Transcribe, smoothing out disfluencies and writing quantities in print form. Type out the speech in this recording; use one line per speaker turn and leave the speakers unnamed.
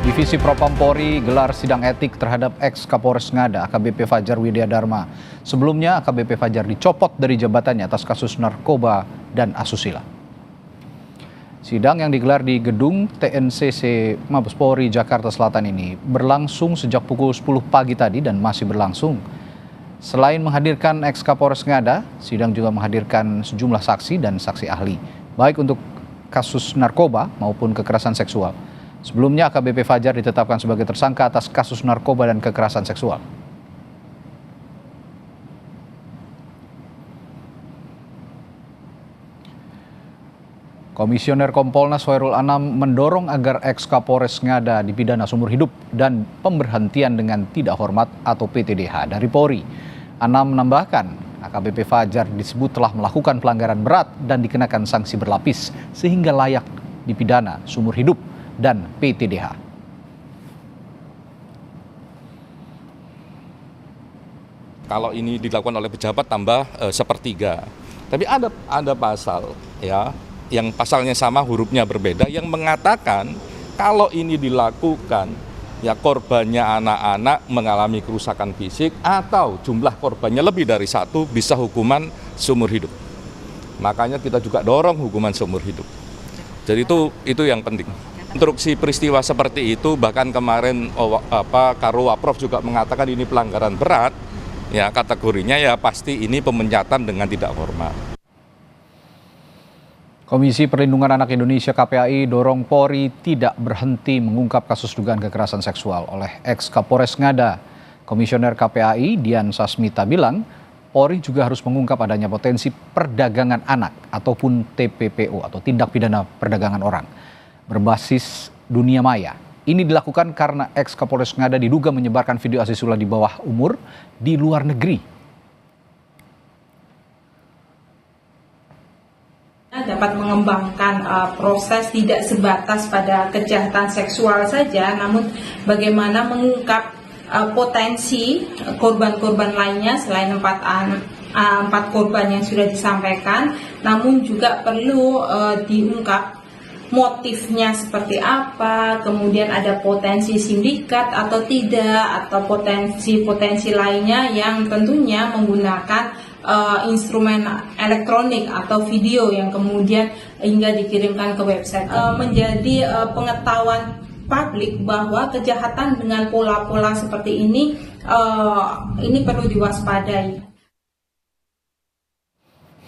Divisi Propam Polri gelar sidang etik terhadap ex-Kapolres Ngada AKBP Fajar Widyadharma. Sebelumnya AKBP Fajar dicopot dari jabatannya atas kasus narkoba dan asusila. Sidang yang digelar di gedung TNCC Mabes Polri Jakarta Selatan ini berlangsung sejak pukul 10 pagi tadi dan masih berlangsung. Selain menghadirkan ex-Kapolres Ngada, sidang juga menghadirkan sejumlah saksi dan saksi ahli, baik untuk kasus narkoba maupun kekerasan seksual. Sebelumnya AKBP Fajar ditetapkan sebagai tersangka atas kasus narkoba dan kekerasan seksual. Komisioner Kompolnas Hoirul Anam mendorong agar ex-Kapolres Ngada dipidana seumur hidup dan pemberhentian dengan tidak hormat atau PTDH dari Polri. Anam menambahkan, AKBP Fajar disebut telah melakukan pelanggaran berat dan dikenakan sanksi berlapis sehingga layak dipidana seumur hidup dan PTDH.
Kalau ini dilakukan oleh pejabat tambah sepertiga. Tapi ada pasal ya yang pasalnya sama hurufnya berbeda yang mengatakan kalau ini dilakukan ya korbannya anak-anak mengalami kerusakan fisik atau jumlah korbannya lebih dari satu bisa hukuman seumur hidup. Makanya kita juga dorong hukuman seumur hidup. Jadi itu yang penting. Instruksi peristiwa seperti itu bahkan kemarin Karowaprof juga mengatakan ini pelanggaran berat, ya kategorinya ya pasti ini pemencatan dengan tidak hormat.
Komisi Perlindungan Anak Indonesia KPAI dorong Polri tidak berhenti mengungkap kasus dugaan kekerasan seksual oleh ex-Kapolres Ngada. Komisioner KPAI Dian Sasmita bilang, Polri juga harus mengungkap adanya potensi perdagangan anak ataupun TPPO atau tindak pidana perdagangan orang berbasis dunia maya. Ini dilakukan karena ex-Kapolres Ngada diduga menyebarkan video asusila di bawah umur di luar negeri.
Dapat mengembangkan proses tidak sebatas pada kejahatan seksual saja, namun bagaimana mengungkap potensi korban-korban lainnya selain empat korban yang sudah disampaikan, namun juga perlu diungkap motifnya seperti apa, kemudian ada potensi sindikat atau tidak, atau potensi-potensi lainnya yang tentunya menggunakan instrumen elektronik atau video yang kemudian hingga dikirimkan ke website. Menjadi pengetahuan publik bahwa kejahatan dengan pola-pola seperti ini perlu diwaspadai.